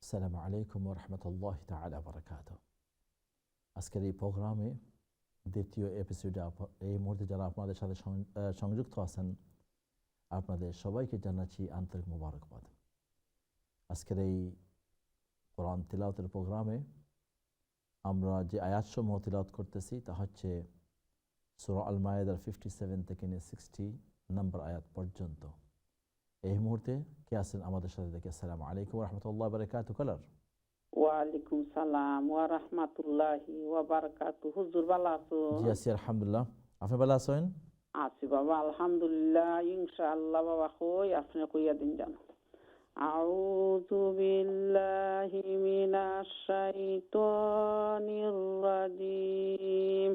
আসসালামু আলাইকুম ওয়া রাহমাতুল্লাহি তাআলা বারাকাতুহু। আজকের এই প্রোগ্রামে দ্বিতীয় এপিসোডে এই মুহূর্তে যারা আপনাদের সাথে সংযুক্ত আছেন আপনাদের সবাইকে জানাচ্ছি আন্তরিক মোবারকবাদ। আজকের এই কোরআন তিলাওয়াতের প্রোগ্রামে আমরা যে আয়াতসমূহ তিলাওয়াত করতেছি তা হচ্ছে সূরা আল মায়েদার 57 থেকে 60 নম্বর আয়াত পর্যন্ত। এই মুহূর্তে কে আছেন আমাদের সাথে দেখে? আসসালামু আলাইকুম ওয়া রাহমাতুল্লাহি ওয়া বারাকাতুহু। কলার ওয়ালাইকুম সালাম ওয়া রাহমাতুল্লাহি ওয়া বারাকাতুহু। হুজুর ভালো আছো? জি আছি আলহামদুলিল্লাহ। আপনি ভালো আছেন? আছি বাবা আলহামদুলিল্লাহ, ইনশাআল্লাহ। বাবা কই আপনি কইয়া দিন জানো। আউযু বিল্লাহি মিনাশ শাইতানির রাজিম।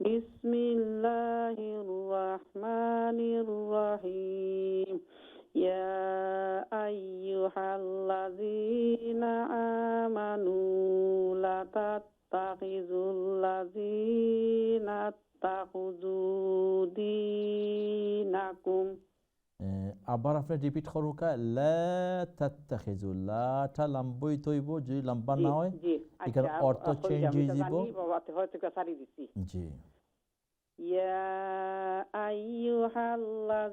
বিসমিল্লাহির রাহমানির রাহিম। ইয়া আইয়ুহাল্লাযীনা আমানু লা তাত্তাখিযুল্লাযীনা ইত্তাখাযু দীনাকুম। আবার আপনি রিপিট করুকা লা তাত্তাখিযু, লাটা লম্বই তৈব, যদি লম্বা না হয় এখানে অর্থ চেঞ্জ হয়ে যাব। বাবাতে হয়তো সারি দিছি। জি। ইয়া আইয়ুহাল্লাযীনা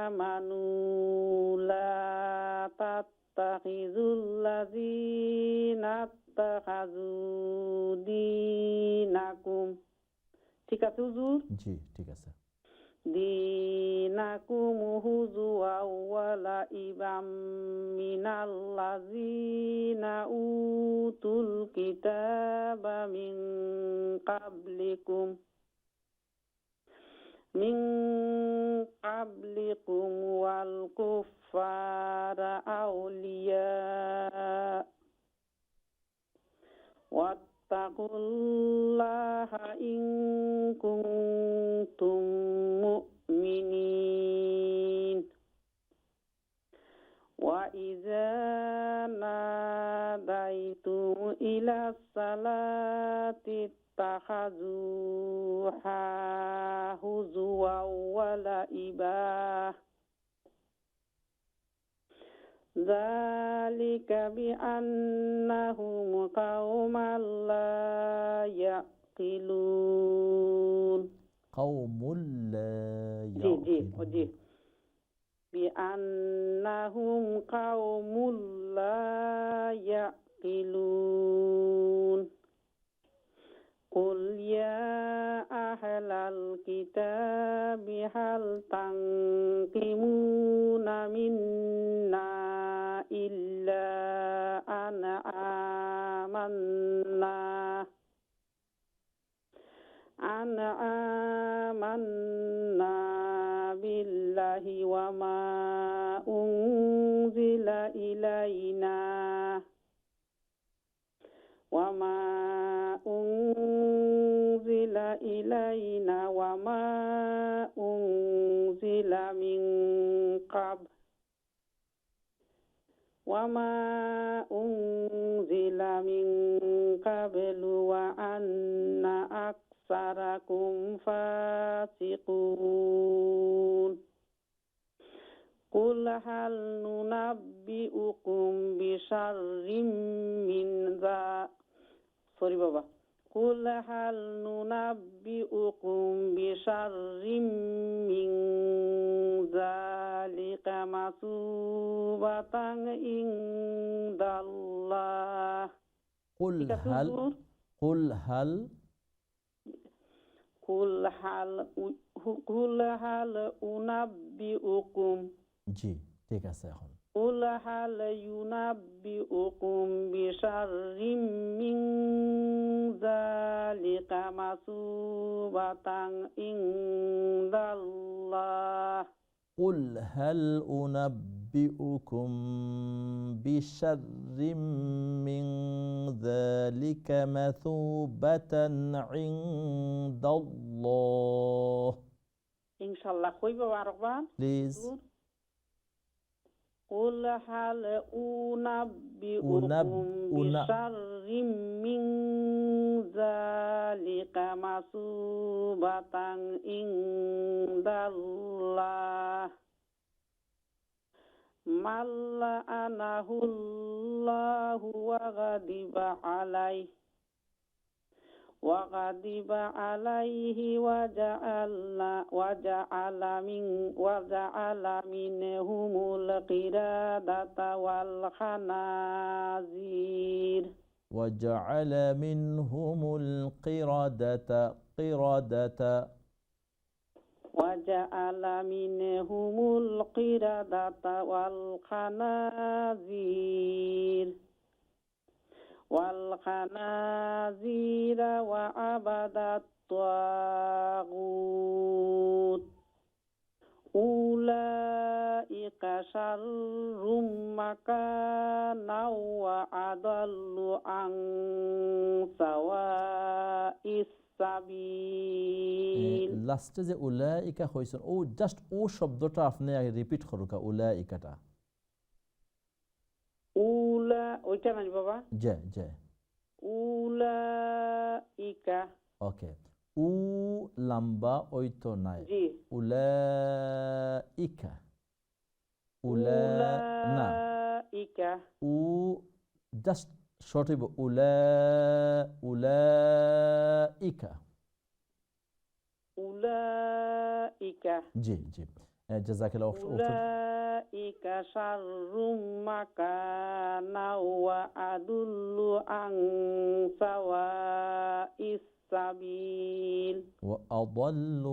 আমানু লা তাত্তাখিযুল্লাযীনা ইত্তাখাযু দীনাকুম। ঠিক আছে হুজুর? জি ঠিক আছে। দীনাকুম হুজুয়া ওয়া লাইবাম মিনাল্লাযীনা উতুল কিতাবা মিন কাবলিকুম ওয়াল কুফারা আউলিয়া ওয়াত্তাকুল্লাহা ইন কুনতুম মুমিনিন। ওয়া ইযা নাদাইতুম ইলাস সালাতি ইত্তাখাযুহা হুজুওয়া ওয়া লাইবা। যালিকা বিআন্নাহুম কাওমান লা ইয়াকিলুন। কাওমুল লা জি ইয়াকিলুন। বিআন্নাহুম কাওমুল লা ইয়াকিলুন। কুল ইয়া আহলাল কিতাবি হাল তানকিমুনা মিন্না ইল্লা আন আমান্না বিল্লাহি ওয়া মা উনজিলা ইলাইনা ওয়া মা উনজিলা মিন ক্বাবলু ওয়া আন্না আকসারাকুম ফাসিকুন। কুল হাল নুনাব্বিউকুম বিশাররিম মিন কুল হাল নুনাব্বিউকুম বিশাররিম মিন যালিকা মাসুবাতান ইনদাল্লাহ। কুল হাল উনাব্বিউকুম। জি ঠিক আছে। এখন কুল হাল ইউনাব্বিউকুম বিশাররিম মিন যালিকা মাসুবাতান ইনদাল্লাহ। কুল হাল উনাব্বিউকুম বিশাররিম মিন যালিকা মাসুবাতান ইনদাল্লাহ। ইনশাআল্লাহ কইব আরেকবার প্লিজ। কুল হাল উনাব্বিউকুম বিশাররিম মিন যালিকা মাসুবাতান ইনদাল্লাহ من لعنه الله وغضب عليه وجعل منهم القردة والخنازير وجعل منهم القردة وجعل منهم القردة والخنازير وعبد الطاغوت أولئك شر مكانا وأضل عن سواء السبيل লাস্টে যে উলাইকা হইছেন ও জাস্ট ও শব্দটা আপনি আগে রিপিট করুকা উলাইকাটা ওইটা না বাবা জে উলাইকা ওকে উ লম্বা ওই তো নাই জি উলাইকা না উলাইকা উ জাস্ট শর্ট হইব উলাইকা জি জাযাকাল্লাহ أولئك شر مكانا وأضل عن سواء السبيل وأضل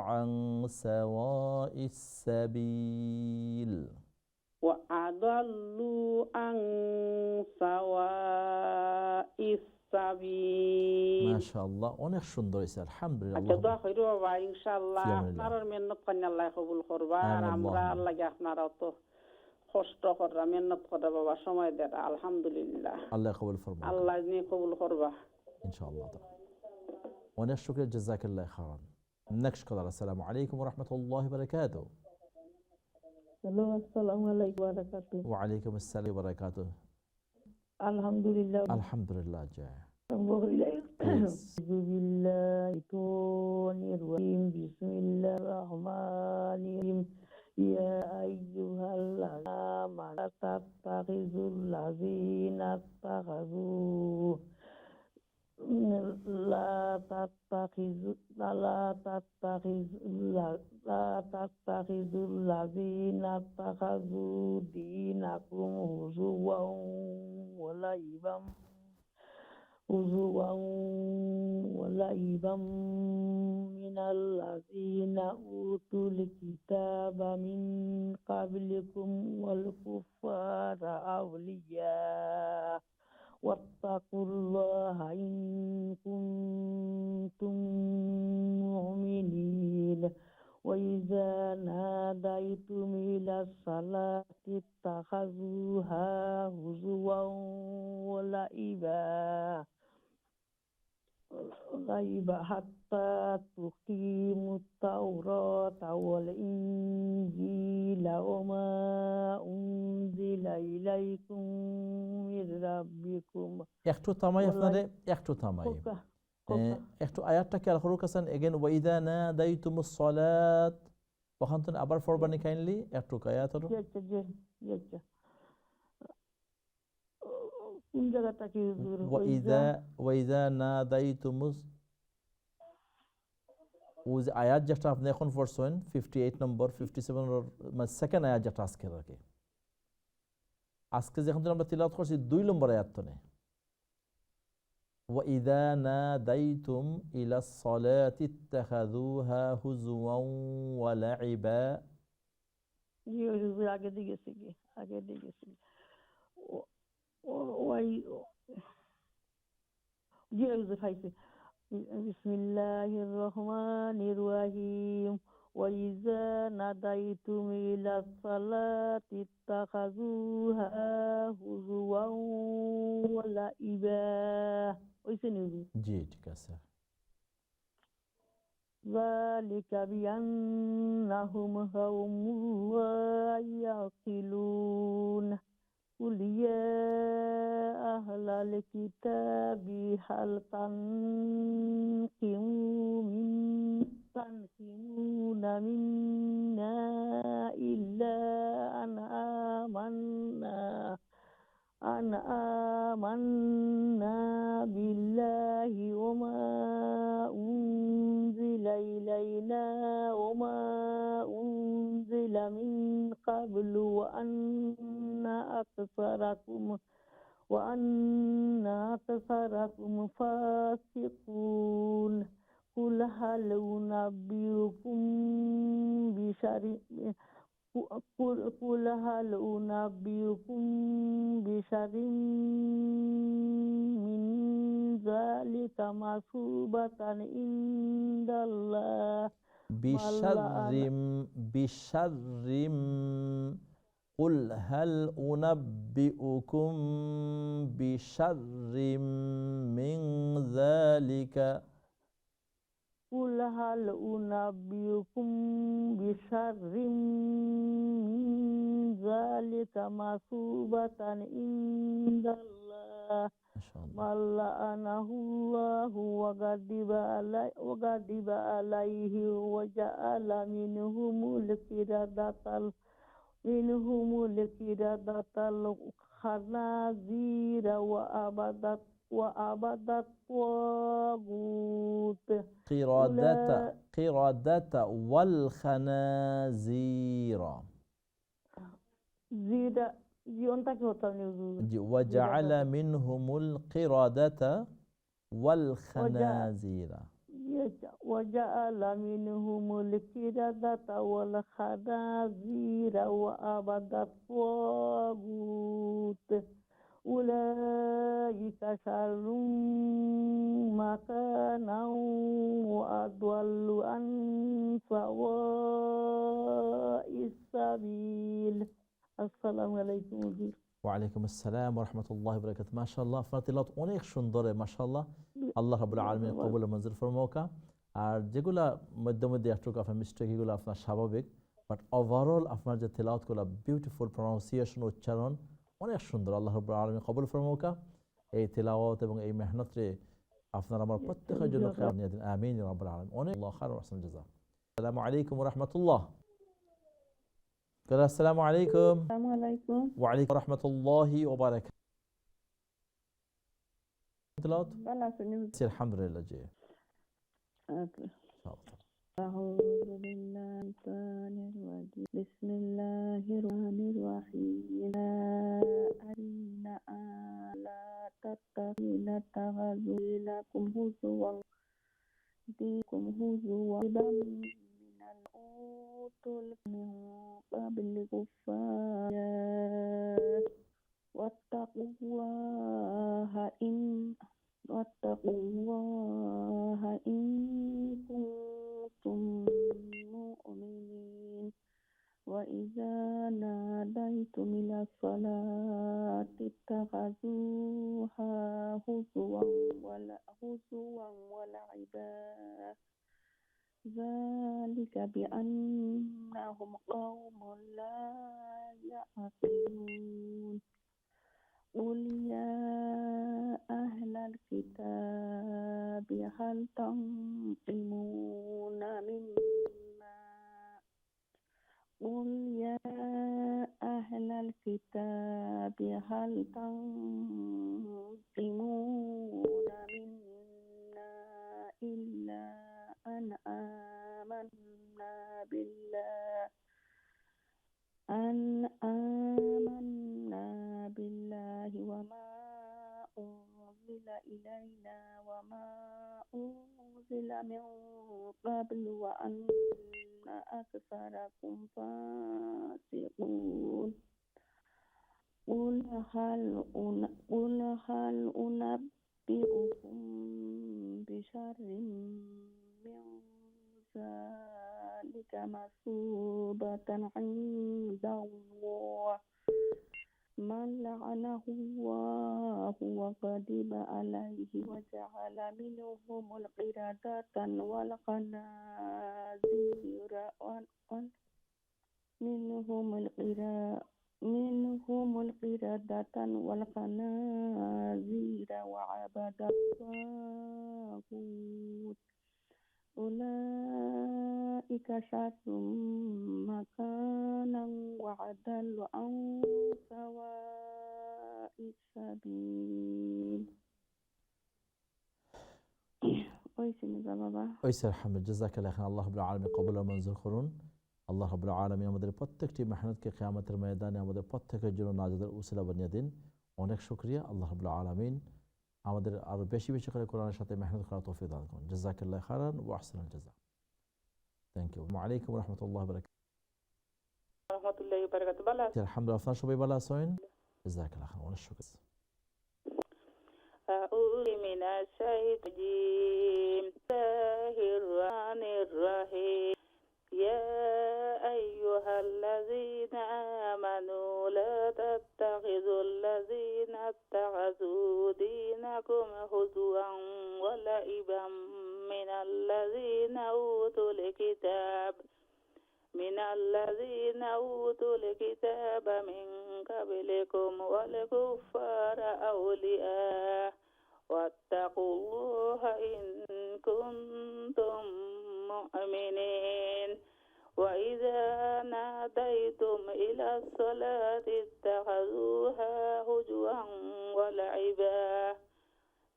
عن سواء السبيل وأضل عن سواء السبيل ما شاء الله অনেক সুন্দর হইছে আলহামদুলিল্লাহ আচ্ছা দোয়া কইরো বাবা ইনশাআল্লাহ আপনার মেহনত করেন আল্লাহ কবুল করবা আর আমরা আল্লাহ আপনারাও তো কষ্ট কররা মেহনত কররা বাবা সময় দেরা আলহামদুলিল্লাহ আল্লাহ কবুল ফরমায় আল্লাহ নি কবুল করবা ইনশাআল্লাহ অনেক শুকরিয়া জাযাকাল্লাহ খাইরান নেক্সট কলার আসসালামু আলাইকুম ওয়া রাহমাতুল্লাহি ওয়া বারাকাতুহু হ্যালো আসসালামু আলাইকুম ওয়া বারাকাতুহু ওয়া আলাইকুম আসসালাম ওয়া বারাকাতুহু আলহামদুলিল্লাহ আলহামদুলিল্লাহ জয় বিসমিল্লাহির রহমানির রহিম ইয়া আইয়ুহাল্লাযীনা লা তাত্তাখিযুল লাযীনা ইত্তাখাযু দীনাকুম হুজুওয়ান ওয়া লাইবাম মিনাল্লাযীনা উতুল কিতাবা মিন ক্বাবলিকুম ওয়াল কুফারা আউলিয়া ওয়াত্তাকুল্লাহা ইন কুনতুম মুমিনিন وإذا ناديتم إلى الصلاة اتخذوها هزوا ولعبا حتى تقيموا التوراة والإنجيل وما أنزل إليكم من ربكم একটু থামাই আপনারে একটু থামাই একটু আয়াতটা খেয়াল করুক আছেন এগেন ওয়াইদা নাদাইতুমুস সালাত ওখান থেকে আবার ফরবানি কাইন্ডলি একটু আয়াত হলো কোন জায়গাটা কি ওয়াইদা নাদাইতুমুস ওই যে আয়াত যেটা আপনি এখন পড়ছেন 58 নম্বর 57 মানে সেকেন্ড আয়াত যেটা আজকে যখন আমরা তিলাওয়াত করছি 2 নম্বর আয়াত তো নেই وَإِذَا نَادَيْتُمْ إِلَى الصَّلَاةِ اتَّخَذُوهَا هُزُوًا وَلَعِبًا আগে দিয়ে গেছি বিসমিল্লাহির রহমানির রহিম وَإِذَا نَادَيْتُمْ إِلَى الصَّلَاةِ اتَّخَذُوهَا هُزُوًا وَلَعِبًا জি ঠিক আছে ذَلِكَ بِأَنَّهُمْ قَوْمٌ لَا يَعْقِلُونَ قُلْ يَا أَهْلَ الْكِتَابِ هَلْ تَنقِمُونَ مِنَّا إِلَّا آمنا بالله وما أنزل إلينا وما أنزل من قبل وأن أكثركم فاسقون قل هل أنبئكم بشر من ذلك مثوبة عند الله بشر قل هل أنبئكم بشر من ذلك قل هل أنبئكم بشر من ذلك مثوبة عند الله ما شاء الله من لعنه الله وغضب عليه وجعل منهم القردة الخنازير وعبد الطاغوت قردة والخنازير وجعل منهم القردة والخنازير وجعل منهم القردة والخنازير وعبد الطاغوت أولئك شر مكانا وأضل عن سواء السبيل. السلام عليكم. ওয়ালাইকুম আসসালাম ওয়া রাহমাতুল্লাহি ওয়া বারাকাতুহু। মাশাআল্লাহ, আপনার তিলাওয়াত অনেক সুন্দর, মাশাআল্লাহ। আল্লাহ রাব্বুল আলামিন কবুল ও মঞ্জুর ফরমাউকা। আর যেগুলা মধ্যে মধ্যে একটু আপনার মিস্টেক, এগুলো আপনার স্বাভাবিক, বাট ওভারঅল আপনার যে তিলাওয়াতগুলো বিউটিফুল, প্রনাউন্সিয়েশন, উচ্চারণ অনেক সুন্দর। আল্লাহ রাব্বুল আলামিন কবুল ফরমাউকা। এই তিলাওয়াত এবং এই মেহনতে আপনার আমার প্রত্যেকের জন্য খেয়াল নিয়ে দিন, আমিন ইয়া রাব্বুল আলামিন। অনেক আল্লাহ খায়র ওয়া আহসান জাযা। আসসালামু আলাইকুম ওয়া রাহমাতুল্লাহ। আসসালামু আলাইকুম। আসসালামু আলাইকুম। ওয়া আলাইকুম রাহমাতুল্লাহি ওয়া বারাকাতুহু। তিলাওয়াত ভালো আছেন? আলহামদুলিল্লাহ জি। أعوذ بالله من الرجيم بسم الله الرحمن الرحيم لا أرينا لا تتخذون تخذوا لكم هزوا من الأوتل من قبل كفار واتقوا الله إن كنتم مؤمنين وإذا ناديتم إلى الصلاة اتخذوها هزوا ولعبا ذلك بأنهم قوم لا يعقلون قل يا أهل الكتاب هل تنقمون منا قل يا أهل الكتاب هل تنقمون منا إلا أن آمنا بالله وما أنزل إلينا وما أنزل من قبل وأن أكثركم فاسقون قل هل أنبئكم بشر من ذلك مثوبة عند الله من لعنه الله وغضب عليه وجعل منهم القردة والخنازير وعبد الطاغوت أولئك شر مكانا وأضل عن سواء السبيل ওইসে আলহামদুলিল্লাহ জাযাকাল্লাহ খান। আল্লাহ রাব্বুল আলামিন কবুল ও মঞ্জুর করুন। আল্লাহ রাব্বুল আলামিন আমাদের প্রত্যেকটি মেহনতকে কিয়ামতের ময়দানে আমাদের প্রত্যেকের জন্য নাজাতের উসিলা বানিয়ে দিন। অনেক শুকরিয়া। আল্লাহ রাব্বুল আলামিন আমাদের আরো বেশি বেশি করে কোরআনের সাথে মেহনত করার তৌফিক দান করুন। জাযাকাল্লাহ খাইরান ওয়া আহসানুল জাযা। Thank you. ওয়া আলাইকুম ওয়া রাহমাতুল্লাহি ওয়া বারাকাতুহু। আলহামদুলিল্লাহ, আপনারা সবাই ভালো আছেন? জাযাকাল্লাহ খান, অনেক শুকরিয়া। أعوذ من الشيطان الرجيم. يا أيها الذين آمنوا لا تتخذوا الذين اتخذوا دينكم هزوا ولعبا من الذين أوتوا الكتاب من قبلكم والكفار أولياء واتقوا الله إن كنتم مؤمنين. وإذا ناديتم إلى الصلاة اتخذوها هزوا ولعبا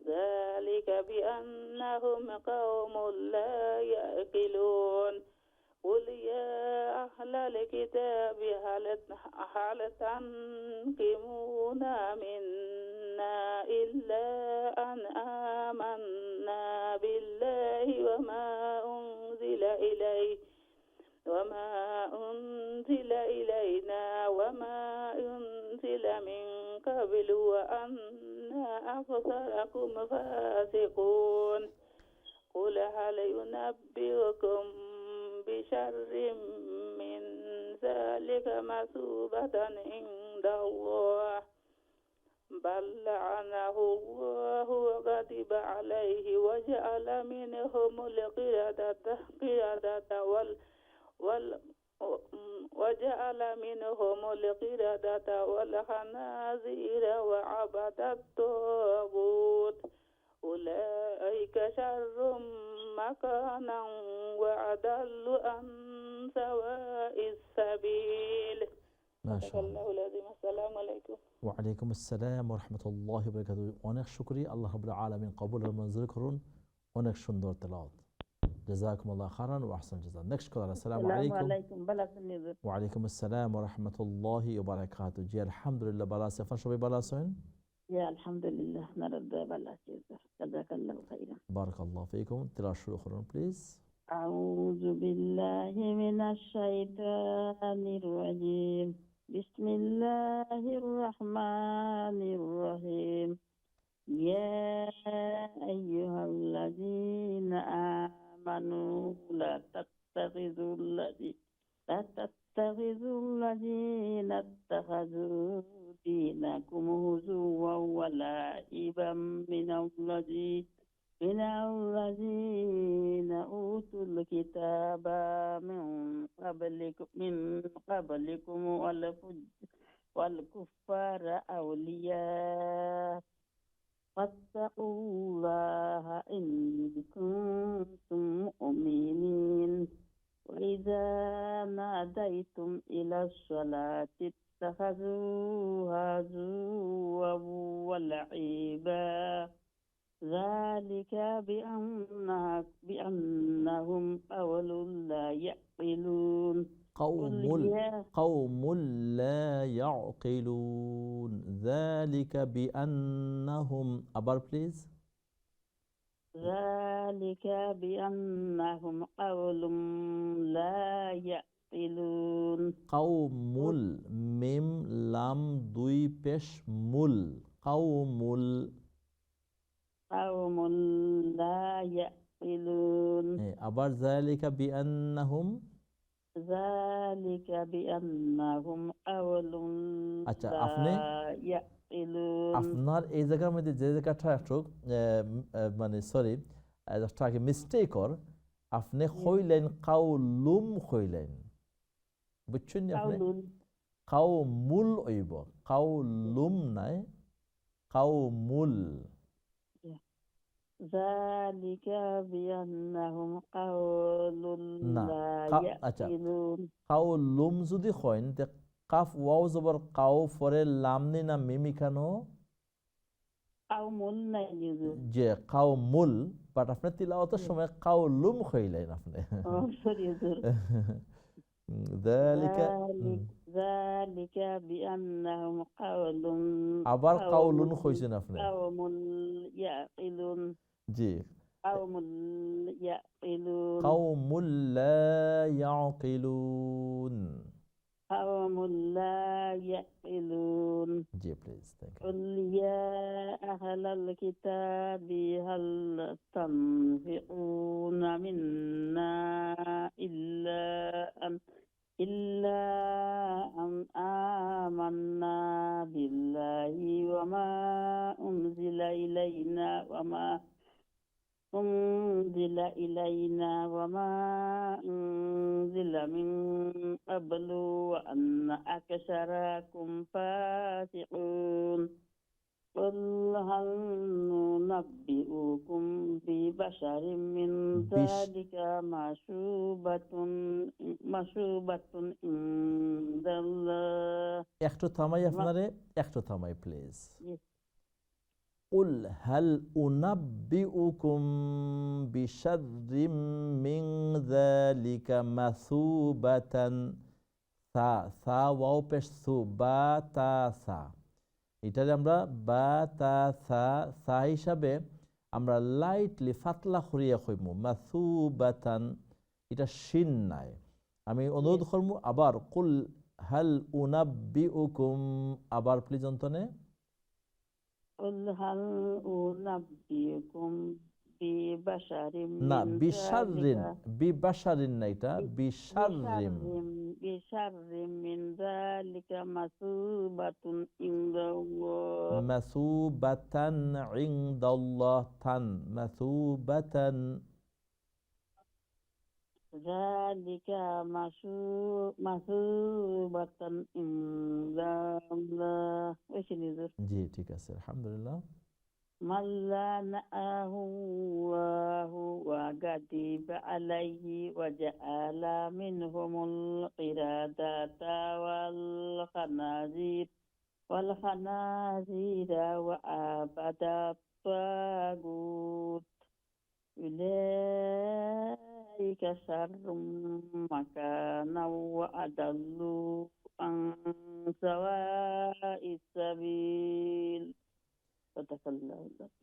ذلك بأنهم قوم لا يعقلون. قل يا أهل الكتاب هل تنقمون منا إلا أن آمنا بالله وما أنزل إلينا وما أنزل من قبل وأن أكثركم فاسقون. قل هل ينبئكم بشر من ذلك مثوبة عند الله بل لعنه الله وغضب عليه وجعل منهم القردة والخنازير وعبد الطاغوت أولئك شر مكانا وأضل عن سواء السبيل. ما شاء الله العظيم. السلام عليكم. ওয়ালাইকুম আসসালাম ওয়া রাহমাতুল্লাহি ওয়া বারাকাতুহু। অনেক শুকরিয়া। আল্লাহ রাব্বুল আলামিন কবুল ও মঞ্জুর করুন। অনেক সুন্দর তেলাওয়াত। জাযাকুমুল্লাহু খাইরান ওয়া আহসানুল জাযা। নেক্সট কলার। আসসালামু আলাইকুম। ওয়া আলাইকুম আসসালাম ওয়া রাহমাতুল্লাহি ওয়া বারাকাতুহু। জি আলহামদুলিল্লাহ ভালো আছি। আপনারা সবাই ভালো আছেন? يا الحمد لله نرد بلا جزاك الله خيرا. বারাকাল্লাহু ফিকুম। তেলাওয়াত শুরু করুন প্লিজ। أعوذ بالله من الشيطان الرجيم. بسم الله الرحمن الرحيم. يا أيها الذين آمنوا لا تتخذوا الذين اتخذوا دينكم هزوا ولعبا من الذين أوتوا الكتاب من قبلكم والكفار أولياء واتقوا الله إن كنتم مؤمنين. وإذا ناديتم إلى الصلاة اتخذوها هزوا ولعبا ذلك بأنهم قوم لا يعقلون. قوم لا يعقلون. ذلك بأنهم أبر بليز. ذلك بأنهم قوم لا يعقلون. قوم ميم لام দুই পেশ মুল قوم لا يعقلون. আবার ذلك بأنهم আচ্ছা আপনি আপনার এই জায়গার মধ্যে যে জায়গাটা একটু মানে সরি একটাকে মিস্টেক আপনি হইলেন কাউলুম হইলেন, বুঝছেন? আপনি কাউমুল হইব, কাউলুম নাই, কাউমুল। আচ্ছা কাউলুম যদি হয় কাফ ওয়াও জবর কাউ পরে লাম নি না মিম ইখানো কাউমুল নাই হুজুর। যে কাউমুল, বাট আপনি তিলাওয়াতের সময় কাউলুম কইলেন আপনি। ও সরি হুজুর। যালিকা, যালিকা বিআন্নাহুম কাওলুন আবার কাউলুন কইছেন আপনি। কাওমুল ইয়াকিলুন। জি, কাওমুল ইয়াকিলুন। কাউমুল লা ইয়াকিলুন। কাওমুল লা ইয়াকিলুন। জি প্লিজ, থ্যাংক ইউ। قل يا أهل الكتاب هل تنفقون منا إلا أن آمنا بالله وما أنزل إلينا وما أنزل من قبل وأن أكثركم فاسقون. قل هل ننبئكم ببشر من ذلك مشوبة عند الله. একটু থামাই আপনারে, একটু থামাই প্লিজ। Yes. قل هل أنبئكم بشر من ذلك مثوبة، সা সা ওয়াও পেশ সু বা তা সা, এটারে আমরা বা তা সা সা হিসাবে আমরা লাইটলি ফাতলা করিয়া কইমু মাসুবাতান, এটা শিন নাই। আমি অনুরোধ করমু আবার কুল হাল উনাব্বিউকুম, আবার প্লিজ অন্তনে। قل هل أنبئكم ببشر না, من বিশাররিন, ذلك বিবাশারিন না, এটা বিশাররিন। بشر من ذلك مثوبة عند الله. মাসুবাতান ইনদাল্লাহ, তান মাসুবাতান। ذلك مثوبة عند الله. ايش اللي জি ঠিক আছে, আলহামদুলিল্লাহ। من لعنه الله وغضب عليه وجعل منهم القردة والخنازير وعبد الطاغوت أولئك شر مكانا وأضل عن سواء السبيل.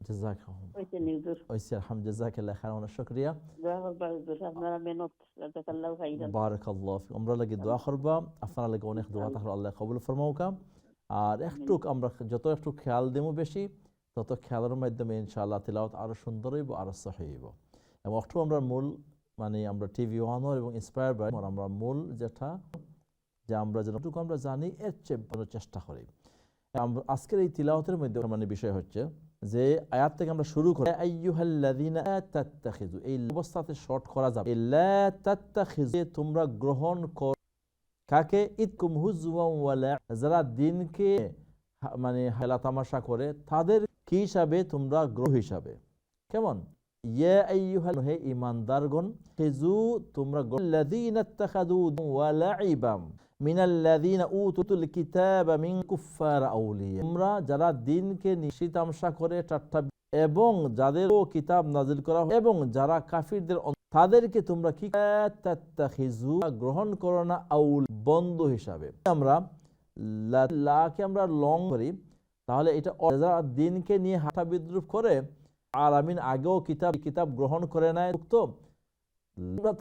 জাযাকাল্লাহ। ওইটা নিউজুর ওইসে আলহামদুলিল্লাহ, জাযাকাল্লাহ খাইরান ওয়া শুকরিয়া। আপনারা মেহনত জাযাকাল্লাহু খাইরান। বারাকাল্লাহ ফিক। আমরা লাগি দোয়া করবা, আপনারা লাগি অনেক দোয়া তাহলে আল্লাহ কবুল ফরমাউকা। আর একটু আমরা যত একটু খেয়াল দেবো বেশি, তত খেয়ালের মাধ্যমে ইনশাআল্লাহ তিলাওয়াত আরো সুন্দর হইব, আরো সহিহ হইব। এবং একটু আমরা মূল মানে আমরা টিভি ওয়ানোর এবং ইন্সপায়ার বাই আমরা মূল যেটা যে আমরা যেটুকু আমরা জানি এর চেয়ে চেষ্টা করি। আজকের এই তিলাওয়াতের মধ্যে মানে বিষয় হচ্ছে যে আয়াত থেকে আমরা শুরু করি আইয়ুহাল্লাযীনা লা তাত্তাখিযু, এই অবস্থাতে শর্ট করা যাবে লা তাত্তাখিযু, তোমরা গ্রহণ কর কাকে, ইদকুম হুজওয়ান ওয়া লা, যারা দিনকে মানে হেলা তামাশা করে তাদের কি হিসাবে তোমরা গ্রহ হিসাবে। কেমন? ইয়া আইয়ুহাল, হে ঈমানদারগণ, খিযু তোমরা আল্লাযীনা ইত্তাখাযু ওয়া লাইবাম মিনাল্লাযীনা উতুল কিতাবা মিন কুফফার আউলিয়া, তোমরা যারা দিনকে নিশি তামাশা করে ঠাট্টা এবং যাদের কিতাব নাজিল করা এবং যারা কাফিরদের তাদেরকে তোমরা কি তাত্তাখিযু গ্রহণ করো না আউল বন্ধু হিসাবে। আমরা লাকে আমরা লং করি, তাহলে এটা যারা দিনকে নিয়ে হাঁটা বিদ্রুপ করে আর আমিন আগেও কিতাব গ্রহণ করে নাই, তো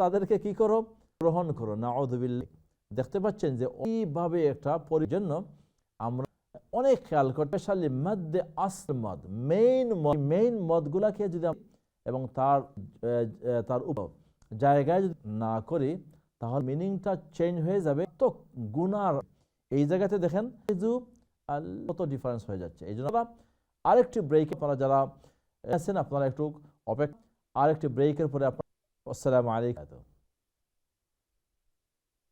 তাদেরকে কি করো, গ্রহণ করো। নাউযুবিল্লাহ। দেখতে পাচ্ছেন যে এইভাবে একটা জন্য আমরা অনেক খেয়াল করি, স্পেশালি মধ্যে আসল মদ, মেইন মদগুলাকে যদি এবং তার উপর জায়গায় যদি না করি তাহলে মিনিংটা চেঞ্জ হয়ে যাবে। তো গুনার এই জায়গাতে দেখেন কত ডিফারেন্স হয়ে যাচ্ছে। এই জন্য আরেকটি ব্রেক, আপনারা যারা আছেন আপনারা একটু অপেক্ষা, আরেকটি ব্রেকের পরে আপনার আসসালামু আলাইকুম।